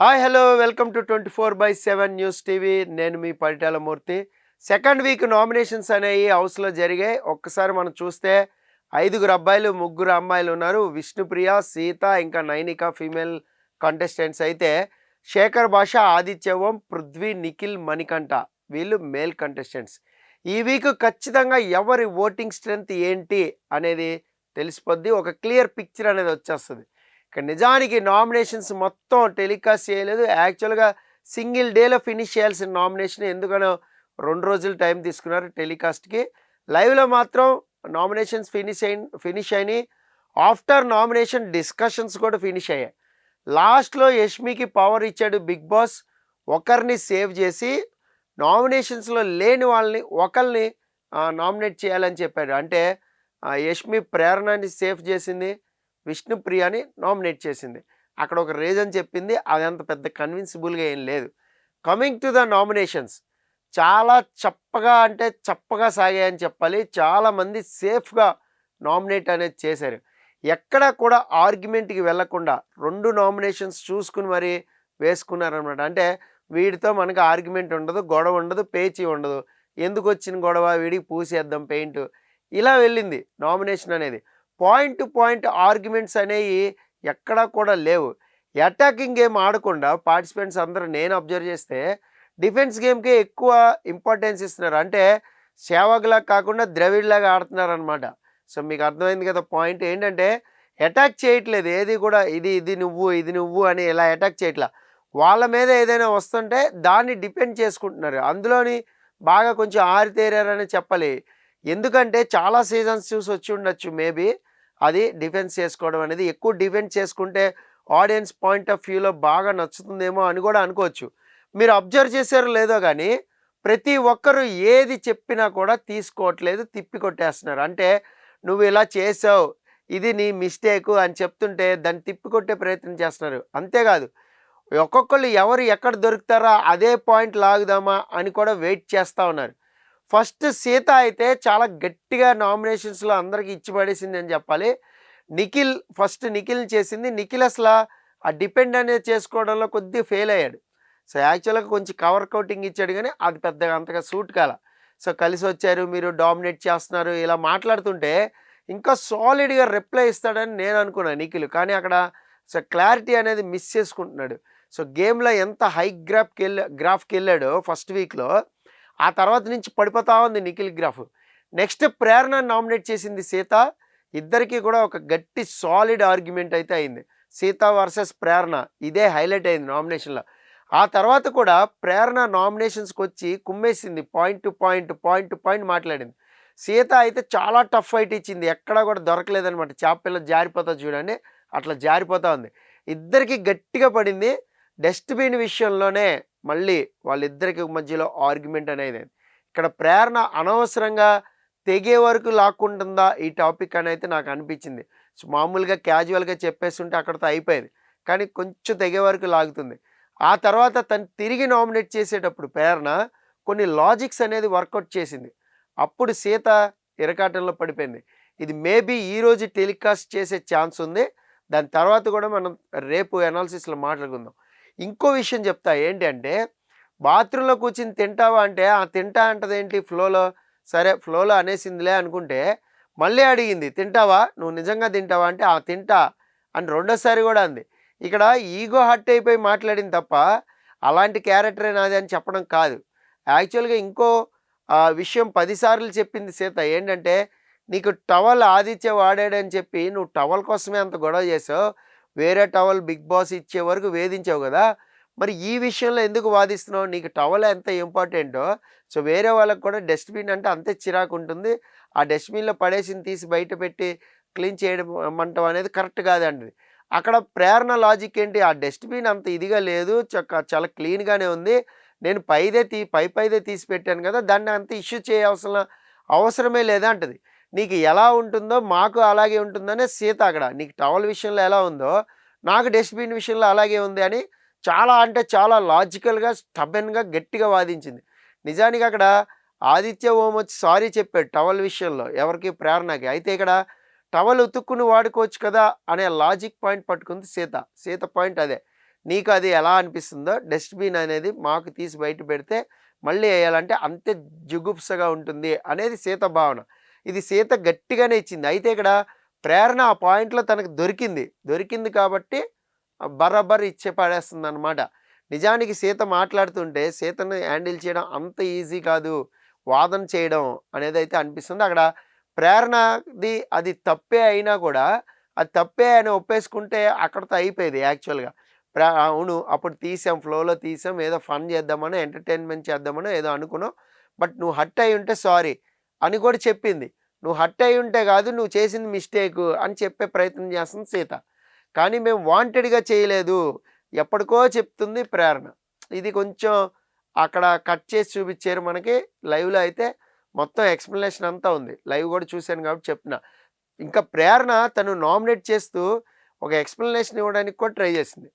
Hi hello welcome to 24/7 news TV. నేను మీ పరిటాల మూర్తి. Second week nominations అనేవి హౌస్లో జరిగాయి. ఒక్కసారి మనం చూస్తే 5 అబ్బాయిలు 3 అమ్మాయిలు ఉన్నారు. విష్ణుప్రియ, సీత, ఇంకా నైనిక ఫీమేల్ కంటెస్టెంట్స్ అయితే, శేఖర్ భాష, ఆదిత్య ఓం, పృథ్వీ, నిఖిల్, మణికంఠ వీళ్ళు మేల్ కంటెస్టెంట్స్. ఈ వీక్ ఖచ్చితంగా ఎవరి ఓటింగ్ స్ట్రెంత్ ఏంటి అనేది తెలిసిపోద్ది. ఒక క్లియర్ పిక్చర్ అనేది వచ్చేస్తుంది. ఇక నిజానికి నామినేషన్స్ మొత్తం టెలికాస్ట్ చేయలేదు. యాక్చువల్గా సింగిల్ డేలో ఫినిష్ చేయాల్సిన నామినేషన్ ఎందుకనో 2 రోజులు టైం తీసుకున్నారు టెలికాస్ట్కి. లైవ్లో మాత్రం నామినేషన్స్ ఫినిష్ అయినాయి. ఆఫ్టర్ నామినేషన్ డిస్కషన్స్ కూడా ఫినిష్ అయ్యాయి. లాస్ట్లో యష్మికి పవర్ ఇచ్చాడు బిగ్ బాస్. ఒకరిని సేవ్ చేసి నామినేషన్స్లో లేని వాళ్ళని ఒకరిని నామినేట్ చేయాలని చెప్పాడు. అంటే యష్మి ప్రేరణని సేఫ్ చేసింది, విష్ణుప్రియని నామినేట్ చేసింది. అక్కడ ఒక రీజన్ చెప్పింది, అది అంత పెద్ద కన్విన్సిబుల్గా ఏం లేదు. కమింగ్ టు ద నామినేషన్స్, చాలా చప్పగా సాగాయని చెప్పాలి. చాలామంది సేఫ్గా నామినేట్ అనేది చేశారు. ఎక్కడ కూడా ఆర్గ్యుమెంట్కి వెళ్లకుండా 2 నామినేషన్స్ చూసుకుని మరీ వేసుకున్నారనమాట. అంటే వీడితో మనకు ఆర్గ్యుమెంట్ ఉండదు, గొడవ ఉండదు, పేచీ ఉండదు, ఎందుకు వచ్చిన గొడవ, వీడికి పూసేద్దాం పెయింట్, ఇలా వెళ్ళింది నామినేషన్ అనేది. పాయింట్ టు పాయింట్ ఆర్గ్యుమెంట్స్ అనేవి ఎక్కడా కూడా లేవు. అటాకింగ్ గేమ్ ఆడకుండా పార్టిసిపెంట్స్ అందరూ నేను అబ్జర్వ్ చేస్తే డిఫెన్స్ గేమ్కే ఎక్కువ ఇంపార్టెన్స్ ఇస్తున్నారు. అంటే సేవగ్లా కాకుండా ద్రవిడ్లాగా ఆడుతున్నారు అనమాట. సో మీకు అర్థమైంది కదా పాయింట్. ఏంటంటే అటాక్ చేయట్లేదు ఏది కూడా, ఇది నువ్వు అని ఇలా అటాక్ చేయట్లా. వాళ్ళ మీద ఏదైనా వస్తుంటే దాన్ని డిపెండ్ చేసుకుంటున్నారు. అందులోని బాగా కొంచెం ఆరితేరారని చెప్పాలి. ఎందుకంటే చాలా సీజన్స్ చూసి వచ్చి ఉండొచ్చు మేబీ. అది డిఫెన్స్ చేసుకోవడం అనేది, ఎక్కువ డిఫెన్స్ చేసుకుంటే ఆడియన్స్ పాయింట్ ఆఫ్ వ్యూలో బాగా నచ్చుతుందేమో అని కూడా అనుకోవచ్చు. మీరు అబ్జర్వ్ చేశారో లేదో కానీ ప్రతి ఒక్కరు ఏది చెప్పినా కూడా తీసుకోవట్లేదు, తిప్పి కొట్టేస్తున్నారు. అంటే నువ్వు ఇలా చేసావు, ఇది నీ మిస్టేకు అని చెప్తుంటే దాన్ని తిప్పికొట్టే ప్రయత్నం చేస్తున్నారు. అంతేకాదు ఒక్కొక్కళ్ళు ఎవరు ఎక్కడ దొరుకుతారా అదే పాయింట్ లాగుదామా అని కూడా వెయిట్ చేస్తూ ఉన్నారు. ఫస్ట్ సీత అయితే చాలా గట్టిగా నామినేషన్స్లో అందరికీ ఇచ్చి పడేసింది అని చెప్పాలి. నిఖిల్ని చేసింది. నిఖిల్ అసలు ఆ డిపెండ్ అనేది చేసుకోవడంలో కొద్దిగా ఫెయిల్ అయ్యాడు. సో యాక్చువల్గా కొంచెం కవర్ కౌటింగ్ ఇచ్చాడు కానీ అది పెద్దగా అంతగా సూట్ కాల. సో కలిసి వచ్చారు, మీరు డామినేట్ చేస్తున్నారు, ఇలా మాట్లాడుతుంటే ఇంకా సాలిడ్గా రిప్లై ఇస్తాడని నేను అనుకున్నాను నిఖిల్. కానీ అక్కడ సో క్లారిటీ అనేది మిస్ చేసుకుంటున్నాడు. సో గేమ్లో ఎంత హై గ్రాఫ్కి వెళ్ళాడో ఫస్ట్ వీక్లో, ఆ తర్వాత నుంచి పడిపోతా ఉంది నిఖిల్ గ్రాఫ్. నెక్స్ట్ ప్రేరణ నామినేట్ చేసింది సీత. ఇద్దరికి కూడా ఒక గట్టి సాలిడ్ ఆర్గ్యుమెంట్ అయితే అయింది. సీత వర్సెస్ ప్రేరణ ఇదే హైలైట్ అయింది నామినేషన్లో. ఆ తర్వాత కూడా ప్రేరణ నామినేషన్స్కి వచ్చి కుమ్మేసింది, పాయింట్ టు పాయింట్ మాట్లాడింది. సీత అయితే చాలా టఫ్ ఫైట్ ఇచ్చింది, ఎక్కడా కూడా దొరకలేదనమాట. చేపపిల్ల జారిపోతా చూడండి, అట్లా జారిపోతూ ఉంది. ఇద్దరికి గట్టిగా పడింది. డస్ట్బిన్ విషయంలోనే మళ్ళీ వాళ్ళిద్దరికి మధ్యలో ఆర్గ్యుమెంట్ అనేది. ఇక్కడ ప్రేరణ అనవసరంగా తెగే వరకు లాక్కుంటుందా ఈ టాపిక్ అని అయితే నాకు అనిపించింది. సో మామూలుగా క్యాజువల్గా చెప్పేస్తుంటే అక్కడితో అయిపోయేది, కానీ కొంచెం తెగే వరకు లాగుతుంది. ఆ తర్వాత తను తిరిగి నామినేట్ చేసేటప్పుడు ప్రేరణ కొన్ని లాజిక్స్ అనేది వర్కౌట్ చేసింది. అప్పుడు సీత ఇరకాటంలో పడిపోయింది. ఇది మేబీ ఈరోజు టెలికాస్ట్ చేసే ఛాన్స్ ఉంది. దాని తర్వాత కూడా మనం రేపు అనాలిసిస్లో మాట్లాడుకుందాం. ఇంకో విషయం చెప్తా, ఏంటి అంటే బాత్రూంలో కూర్చుని తింటావా అంటే ఆ తింటా అంటదేంటి ఫ్లోలో. సరే ఫ్లోలో అనేసిందిలే అనుకుంటే మళ్ళీ అడిగింది, తింటావా, నువ్వు నిజంగా తింటావా అంటే ఆ తింటా అని రెండోసారి కూడా అంది. ఇక్కడ ఈగో హర్ట్ అయిపోయి మాట్లాడింది తప్ప అలాంటి క్యారెక్టరే నాది అని చెప్పడం కాదు. యాక్చువల్గా ఇంకో విషయం 10 సార్లు చెప్పింది సీత. ఏంటంటే నీకు టవల్ ఆదిత్య వాడాడని చెప్పి నువ్వు టవల్ కోసమే అంత గొడవ చేసావు, వేరే టవల్ బిగ్ బాస్ ఇచ్చే వరకు వేధించావు కదా, మరి ఈ విషయంలో ఎందుకు వాదిస్తున్నావు? నీకు టవల్ ఎంత ఇంపార్టెంటో సో వేరే వాళ్ళకి కూడా డస్ట్బిన్ అంటే అంతే చిరాకు ఉంటుంది. ఆ డస్ట్బిన్లో పడేసింది తీసి బయట పెట్టి క్లీన్ చేయడం అంటాం అనేది కరెక్ట్ కాదండి. అక్కడ ప్రేరణ లాజిక్ ఏంటి, ఆ డస్ట్బిన్ అంత ఇదిగా లేదు, చాలా క్లీన్గానే ఉంది, నేను పైదే తీసి పెట్టాను కదా, దాన్ని అంత ఇష్యూ అవసరమే లేదా అంటది. నీకు ఎలా ఉంటుందో మాకు అలాగే ఉంటుందనే సీత అక్కడ. నీకు టవల్ విషయంలో ఎలా ఉందో నాకు డస్ట్బిన్ విషయంలో అలాగే ఉంది అని చాలా లాజికల్గా స్టబెన్గా గట్టిగా వాదించింది. నిజానికి అక్కడ ఆదిత్య ఓం వచ్చి సారీ చెప్పాడు టవల్ విషయంలో ఎవరికి, ప్రేరణకి. అయితే ఇక్కడ టవల్ ఉతుక్కుని వాడుకోవచ్చు కదా అనే లాజిక్ పాయింట్ పట్టుకుంది సీత పాయింట్ అదే. నీకు అది ఎలా అనిపిస్తుందో డస్ట్‌బిన్ అనేది మాకు తీసి బయట పెడితే మళ్ళీ ఎయాలంటే అంతే జుగుప్సగా ఉంటుంది అనేది సీత భావన. ఇది సీత గట్టిగానే ఇచ్చింది. అయితే ఇక్కడ ప్రేరణ ఆ పాయింట్‌లో తనకు దొరికింది. దొరికింది కాబట్టి బరాబర్ ఇచ్చి పడేస్తుందనమాట. నిజానికి సీత మాట్లాడుతుంటే సీతను హ్యాండిల్ చేయడం అంత ఈజీ కాదు. వాదన చేయడం అనేదైతే అనిపిస్తుంది. అక్కడ ప్రేరణది అది తప్పే అయినా కూడా అది తప్పే అని ఒప్పేసుకుంటే అక్కడితో అయిపోయేది యాక్చువల్‌గా. అవును. అప్పుడు తీసాం. ఫ్లోలో తీసాం. ఏదో ఫన్ చేద్దామనో, ఎంటర్‌టైన్‌మెంట్ చేద్దామనో ఏదో అనుకున్నాం. బట్ నువ్వు హర్ట్ అయ్యుంటే సారీ అని కూడా చెప్పింది. నువ్వు హర్ట్ అయ్యుంటే కాదు, నువ్వు చేసింది మిస్టేకు అని చెప్పే ప్రయత్నం చేస్తుంది సీత. కానీ మేము వాంటెడ్‌గా చేయలేదు. ఎప్పటికో చెప్తుంది ప్రేరణ. ఇది కొంచెం అక్కడ కట్ చేసి చూపిచ్చారు మనకి. లైవ్‌లో అయితే మొత్తం ఎక్స్‌ప్లనేషన్ అంతా ఉంది. లైవ్ కూడా చూసాను కాబట్టి చెప్తున్నా. ఇంకా ప్రేరణ తను నామినేట్ చేస్తూ ఒక ఎక్స్‌ప్లనేషన్ ఇవ్వడానికి కూడా ట్రై చేసింది.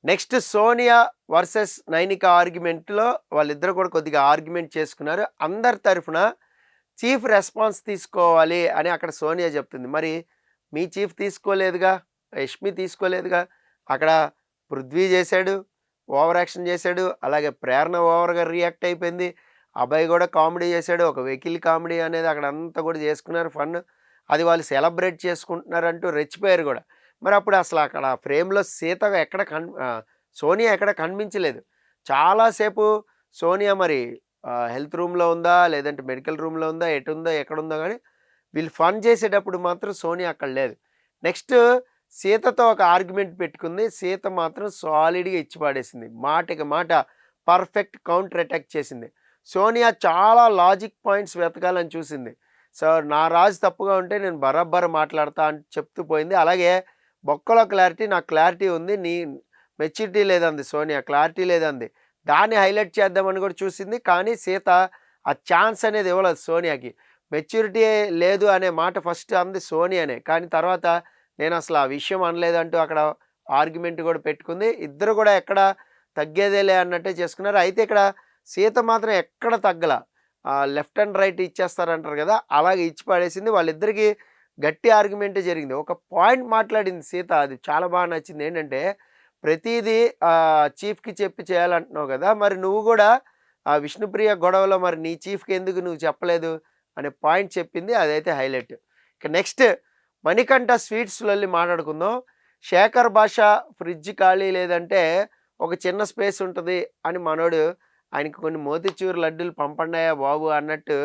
నెక్స్ట్ సోనియా వర్సెస్ నైనిక ఆర్గ్యుమెంట్‌లో వాళ్ళిద్దరూ కూడా కొద్దిగా ఆర్గ్యుమెంట్ చేసుకున్నారు. అందరి తరఫున చీఫ్ రెస్పాన్స్ తీసుకోవాలి అని అక్కడ సోనియా చెప్తుంది. మరి మీ చీఫ్ తీసుకోలేదుగా, యష్మి తీసుకోలేదుగా. అక్కడ పృథ్వీ చేశాడు, ఓవర్ యాక్షన్ చేశాడు. అలాగే ప్రేరణ ఓవర్‌గా రియాక్ట్ అయిపోయింది. అభయ్ కూడా కామెడీ చేశాడు. ఒక వెకిలి కామెడీ అనేది అక్కడ అంతా కూడా చేసుకున్నారు ఫన్. అది వాళ్ళు సెలబ్రేట్ చేసుకుంటున్నారంటూ రెచ్చిపోయారు కూడా. మరి అప్పుడు అసలు అక్కడ ఫ్రేమ్‌లో సీత ఎక్కడ సోనియా ఎక్కడ కనిపించలేదు. చాలాసేపు సోనియా మరి హెల్త్ రూమ్‌లో ఉందా? లేదంటే మెడికల్ రూమ్‌లో ఉందా? ఎటుందో ఎక్కడుందో గానీ వీళ్ళు ఫన్ చేసేటప్పుడు మాత్రం సోనియా అక్కడ లేదు. నెక్స్ట్ సీతతో ఒక ఆర్గ్యుమెంట్ పెట్టుకుంది. సీత మాత్రం సాలిడ్‌గా ఇచ్చి పడేసింది. మాటకి మాట పర్ఫెక్ట్ కౌంటర్ అటాక్ చేసింది. సోనియా చాలా లాజిక్ పాయింట్స్ వెతకాలని చూసింది. సో, నా రాజు తప్పుగా ఉంటే నేను బరాబర్ మాట్లాడతా అని చెప్తూ పోయింది. అలాగే బొక్కలో క్లారిటీ, నాకు క్లారిటీ ఉంది. నీ మెచ్యూరిటీ లేదంది సోనియా. క్లారిటీ లేదంది. దాన్ని హైలైట్ చేద్దామని కూడా చూసింది. కానీ సీత ఆ ఛాన్స్ అనేది ఇవ్వలేదు సోనియాకి. మెచ్యూరిటీ లేదు అనే మాట ఫస్ట్ అంది సోనియానే. కానీ తర్వాత నేను అసలు ఆ విషయం అనలేదంటూ అక్కడ ఆర్గ్యుమెంట్ కూడా పెట్టుకుంది. ఇద్దరు కూడా ఎక్కడ తగ్గేదేలే అన్నట్టే చేసుకున్నారు. అయితే ఇక్కడ సీత మాత్రం ఎక్కడ తగ్గల. లెఫ్ట్ అండ్ రైట్ ఇచ్చేస్తారంటారు కదా! అలాగే ఇచ్చి పడేసింది. వాళ్ళిద్దరికీ గట్టి ఆర్గ్యుమెంటే జరిగింది. ఒక పాయింట్ మాట్లాడింది సీత. అది చాలా బాగా నచ్చింది. ఏంటంటే ప్రతీదీ చీఫ్‌కి చెప్పి చేయాలంటున్నావు కదా! మరి నువ్వు కూడా విష్ణుప్రియ గొడవలో మరి నీ చీఫ్‌కి ఎందుకు నువ్వు చెప్పలేదు అనే పాయింట్ చెప్పింది. అదైతే హైలైట్. ఇక నెక్స్ట్ మణికంఠ స్వీట్స్ లొల్లి మాట్లాడుకుందాం. శేఖర్ భాష ఫ్రిడ్జ్ ఖాళీ లేదంటే ఒక చిన్న స్పేస్ ఉంటది అని మనోడు ఆయనకి కొన్ని మోతిచూర్ లడ్డూలు పంపండాయా బాబు అన్నట్టు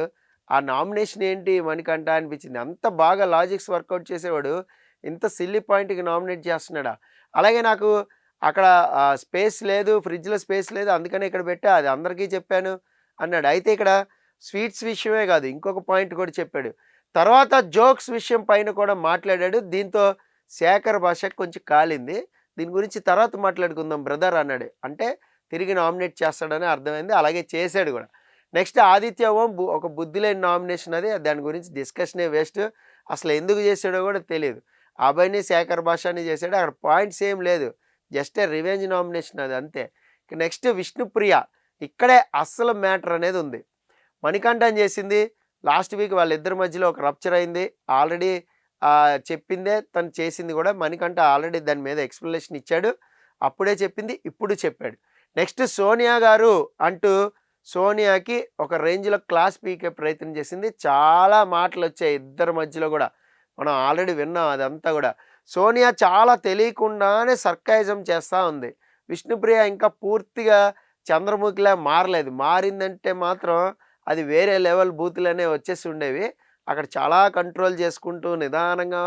ఆ నామినేషన్ ఏంటి మణికంఠ అనిపించింది. అంత బాగా లాజిక్స్ వర్కౌట్ చేసేవాడు ఇంత సిల్లీ పాయింట్‌కి నామినేట్ చేస్తున్నాడా? అలాగే నాకు అక్కడ స్పేస్ లేదు, ఫ్రిడ్జ్‌లో స్పేస్ లేదు అందుకనే ఇక్కడ పెట్టా, అది అందరికీ చెప్పాను అన్నాడు. అయితే ఇక్కడ స్వీట్స్ విషయమే కాదు ఇంకొక పాయింట్ కూడా చెప్పాడు. తర్వాత జోక్స్ విషయం పైన కూడా మాట్లాడాడు. దీంతో శేఖర్ భాషకు కొంచెం కాలింది. దీని గురించి తర్వాత మాట్లాడుకుందాం బ్రదర్ అన్నాడు. అంటే తిరిగి నామినేట్ చేస్తాడని అర్థమైంది. అలాగే చేశాడు కూడా. నెక్స్ట్ ఆదిత్య ఓం ఒక బుద్ధి లేని నామినేషన్ అది. దాని గురించి డిస్కషనే వేస్ట్. అసలు ఎందుకు చేశాడో కూడా తెలీదు. అభయ్‌ని, శేఖర్ భాషని చేశాడు. అక్కడ పాయింట్స్ ఏం లేదు. జస్ట్ రివెంజ్ నామినేషన్ అది అంతే. నెక్స్ట్ విష్ణుప్రియ. ఇక్కడే అస్సలు మ్యాటర్ అనేది ఉంది. మణికంఠన్ చేసింది లాస్ట్ వీక్ వాళ్ళిద్దరి మధ్యలో ఒక రప్చర్ అయింది. ఆల్రెడీ చెప్పిందే తను చేసింది కూడా. మణికంఠ ఆల్రెడీ దాని మీద ఎక్స్‌ప్లనేషన్ ఇచ్చాడు. అప్పుడే చెప్పింది, ఇప్పుడు చెప్పాడు. నెక్స్ట్ సోనియా గారు అంటూ సోనియాకి ఒక రేంజ్‌లో క్లాస్ పీకే ప్రయత్నం చేసింది. చాలా మాటలొచ్చాయి ఇద్దరి మధ్యలో కూడా. మనం ఆల్రెడీ విన్నాం అదంతా కూడా. సోనియా చాలా తెలియకుండానే సర్కాయిజం చేస్తూ ఉంది. విష్ణుప్రియ ఇంకా పూర్తిగా చంద్రముఖిలా మారలేదు. మారిందంటే మాత్రం అది వేరే లెవెల్ బూతులనే వచ్చేసి ఉండేవి. అక్కడ చాలా కంట్రోల్ చేసుకుంటూ నిదానంగా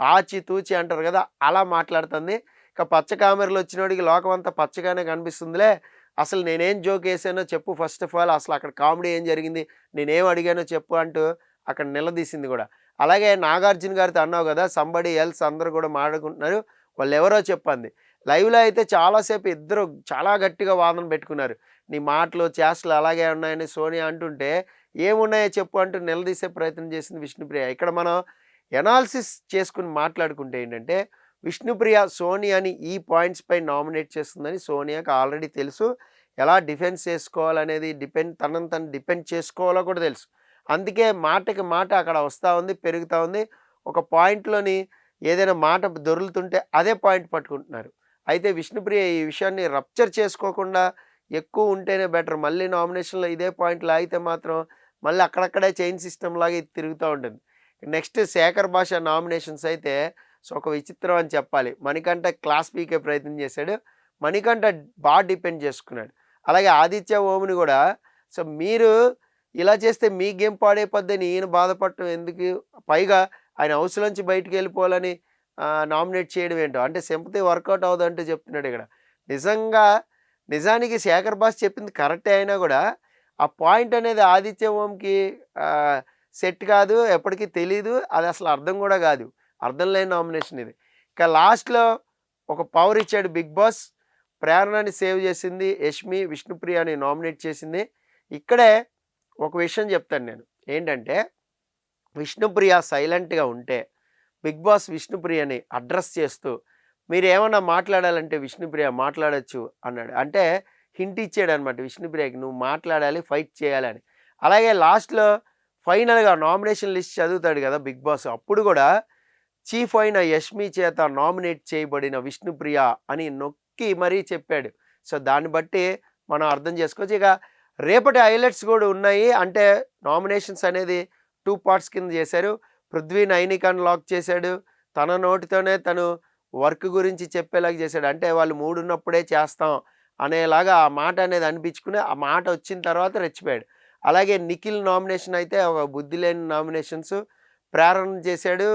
ఆచితూచి అంటారు కదా! అలా మాట్లాడుతుంది. ఇక పచ్చ కామెరలు వచ్చినోడికి లోకం అంతా పచ్చగానే కనిపిస్తుందిలే. అసలు నేనేం జోక్ ఏసానో చెప్పు ఫస్ట్ ఆఫ్ ఆల్. అసలు అక్కడ కామెడీ ఏం జరిగింది? నేనేం అడిగానో చెప్పు అంటూ అక్కడ నిలదీసింది కూడా. అలాగే నాగార్జున గారితో అన్నావు కదా! సంబడీ ఎల్స్ అందరూ కూడా మాట్లాడుకుంటున్నారు. వాళ్ళెవరో చెప్పంది. లైవ్‌లో అయితే చాలాసేపు ఇద్దరు చాలా గట్టిగా వాదన పెట్టుకున్నారు. నీ మాటలు, చేష్టలు అలాగే ఉన్నాయని సోనియా అంటుంటే, ఏమున్నాయో చెప్పు అంటూ నిలదీసే ప్రయత్నం చేసింది విష్ణుప్రియ. ఇక్కడ మనం ఎనాలిసిస్ చేసుకొని మాట్లాడుకుంటే ఏంటంటే, విష్ణుప్రియ సోనియాని ఈ పాయింట్స్‌పై నామినేట్ చేస్తుందని సోనియాకి ఆల్రెడీ తెలుసు. ఎలా డిఫెన్స్ చేసుకోవాలనేది తనను తను డిపెండ్ చేసుకోవాలో కూడా తెలుసు. అందుకే మాటకి మాట అక్కడ వస్తూ ఉంది, పెరుగుతూ ఉంది. ఒక పాయింట్‌లోని ఏదైనా మాట దొర్లుతుంటే అదే పాయింట్ పట్టుకుంటున్నారు. అయితే విష్ణుప్రియ ఈ విషయాన్ని రప్చర్ చేసుకోకుండా ఎక్కువ ఉంటేనే బెటర్. మళ్ళీ నామినేషన్‌లో ఇదే పాయింట్ లాగితే మాత్రం మళ్ళీ అక్కడక్కడే చైన్ సిస్టమ్ లాగా ఇది తిరుగుతా ఉంటుంది. నెక్స్ట్ శేఖర్ భాష నామినేషన్స్ అయితే సో, ఒక విచిత్రం అని చెప్పాలి. మణికంఠ క్లాస్ పీకే ప్రయత్నం చేశాడు. మణికంఠ డిపెండ్ చేసుకున్నాడు. అలాగే ఆదిత్య ఓంని గూడా సో, మీరు ఇలా చేస్తే మీ గేమ్ పాడైపోద్దని ఈయన బాధపడటం ఎందుకు? పైగా ఆయన హౌస్‌లోంచి బయటికెళ్ళిపోవాలని నామినేట్ చేయడం ఏంటో. అంటే సింపతి వర్కౌట్ అవ్వదంటూ చెప్తున్నాడు ఇక్కడ. నిజంగా నిజానికి శేఖర్ భాష చెప్పింది కరెక్టే అయినా గూడా, ఆ పాయింట్ అనేది ఆదిత్య ఓంకి ఆహ్, సెట్ కాదు. ఎప్పటికి తెలీదు. అది అసలు అర్థం గూడా గాదు. అర్థం లేని నామినేషన్ ఇది. ఇక లాస్ట్‌లో ఒక పవర్ ఇచ్చాడు బిగ్ బాస్. ప్రేరణని సేవ్ చేసింది యష్మి, విష్ణుప్రియని నామినేట్ చేసింది. ఇక్కడే ఒక విషయం చెప్తాను నేను. ఏంటంటే విష్ణుప్రియ సైలెంట్‌గా ఉంటే బిగ్ బాస్ విష్ణుప్రియని అడ్రెస్ చేస్తూ మీరేమన్నా మాట్లాడాలంటే విష్ణుప్రియ మాట్లాడొచ్చు అన్నాడు. అంటే హింట్ ఇచ్చాడనమాట విష్ణుప్రియకి నువ్వు మాట్లాడాలి, ఫైట్ చేయాలని. అలాగే లాస్ట్‌లో ఫైనల్‌గా నామినేషన్ లిస్ట్ చదువుతాడు కదా బిగ్ బాస్. అప్పుడు కూడా చీఫ్ అయిన యష్మి చేత నామినేట్ చేయబడిన విష్ణుప్రియ అని నొక్కి మరీ చెప్పాడు. సో, దాన్ని బట్టి మనం అర్థం చేసుకోవచ్చు. ఇక రేపటి హైలైట్స్ కూడా ఉన్నాయి. అంటే నామినేషన్స్ అనేది 2 పార్ట్స్ కింద చేశారు. పృథ్వీ నైనికాని లాక్ చేశాడు. తన నోటితోనే తను వర్క్ గురించి చెప్పేలాగా చేశాడు. అంటే వాళ్ళు 3 ఉన్నప్పుడే చేస్తాం అనేలాగా ఆ మాట అనేది అనిపించుకుని ఆ మాట వచ్చిన తర్వాత రెచ్చిపోయాడు. అలాగే నిఖిల్ నామినేషన్ అయితే ఒక బుద్ధి లేని నామినేషన్స్. ప్రేరణ చేశాడు.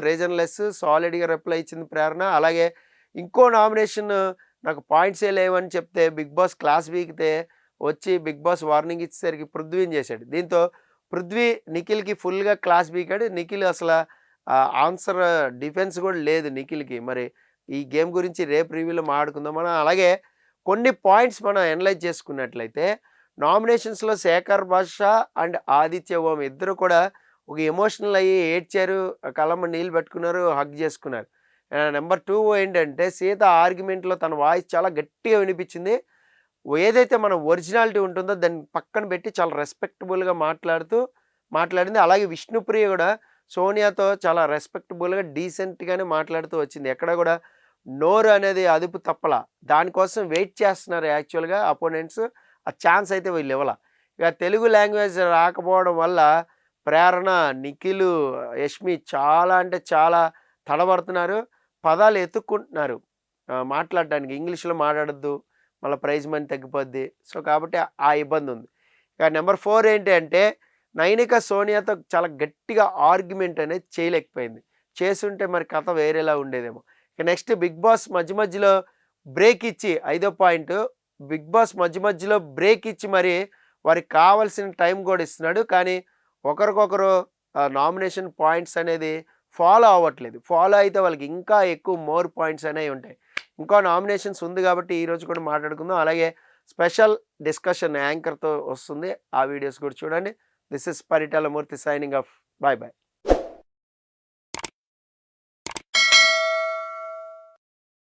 రీజన్‌లెస్ సాలిడ్‌గా రిప్లై ఇచ్చింది ప్రేరణ. అలాగే ఇంకో నామినేషన్ నాకు పాయింట్సే లేవని చెప్తే బిగ్ బాస్ క్లాస్ పీకితే వచ్చి బిగ్ బాస్ వార్నింగ్ ఇచ్చేసరికి పృథ్వీని చేశాడు. దీంతో పృథ్వీ నిఖిల్‌కి ఫుల్‌గా క్లాస్ పీకాడు. నిఖిల్ అసల ఆన్సర్ డిఫెన్స్ కూడా లేదు నిఖిల్‌కి. మరి ఈ గేమ్ గురించి రేపు రివ్యూలో మాట్లాడుకుందాం మనం. అలాగే కొన్ని పాయింట్స్ మనం అనలైజ్ చేసుకున్నట్లయితే నామినేషన్స్‌లో శేఖర్ భాష అండ్ ఆదిత్య ఓం ఇద్దరు కూడా ఒక ఎమోషనల్ అయ్యి ఏడ్చారు. కళ్ళమ్మ నీళ్ళు పెట్టుకున్నారు. హగ్ చేసుకున్నారు. నెంబర్ 2 ఏంటంటే సీత ఆర్గ్యుమెంట్‌లో తన వాయిస్ చాలా గట్టిగా వినిపించింది. ఏదైతే మన ఒరిజినాలిటీ ఉంటుందో దాన్ని పక్కన పెట్టి చాలా రెస్పెక్టబుల్‌గా మాట్లాడింది. అలాగే విష్ణుప్రియ కూడా సోనియాతో చాలా రెస్పెక్టబుల్‌గా డీసెంట్‌గానే మాట్లాడుతూ వచ్చింది. ఎక్కడ కూడా నోరు అనేది అదుపు తప్పల. దానికోసం వెయిట్ చేస్తున్నారు యాక్చువల్‌గా అపోనెంట్స్. ఆ ఛాన్స్ అయితే వీళ్ళు ఇవ్వల. ఇక తెలుగు లాంగ్వేజ్ రాకపోవడం వల్ల ప్రేరణ, నిఖిలు, యష్మి చాలా అంటే చాలా తడబడుతున్నారు. పదాలు ఎతుక్కుంటున్నారు మాట్లాడడానికి. ఇంగ్లీష్‌లో మాట్లాడొద్దు. మళ్ళీ ప్రైజ్ మనీ తగ్గిపోద్ది. సో, కాబట్టి ఆ ఇబ్బంది ఉంది. ఇక నెంబర్ 4 ఏంటి అంటే నైనిక సోనియాతో చాలా గట్టిగా ఆర్గ్యుమెంట్ అనేది చేయలేకపోయింది. చేసుంటే మరి కథ వేరేలా ఉండేదేమో. ఇక నెక్స్ట్ బిగ్ బాస్ మధ్యలో బ్రేక్ ఇచ్చి ఐదో పాయింట్ బిగ్ బాస్ మధ్యలో బ్రేక్ ఇచ్చి మరి వారికి కావాల్సిన టైం కూడా ఇస్తున్నాడు. కానీ ఒకరికొకరు నామినేషన్ పాయింట్స్ అనేది ఫాలో అవ్వట్లేదు. ఫాలో అయితే వాళ్ళకి ఇంకా ఎక్కువ మోర్ పాయింట్స్ అనేవి ఉంటాయి. ఇంకో నామినేషన్స్ ఉంది కాబట్టి ఈరోజు కూడా మాట్లాడుకుందాం. అలాగే స్పెషల్ డిస్కషన్ యాంకర్తో వస్తుంది. ఆ వీడియోస్ కూడా చూడండి. This is Paritala Murthy signing off. By by.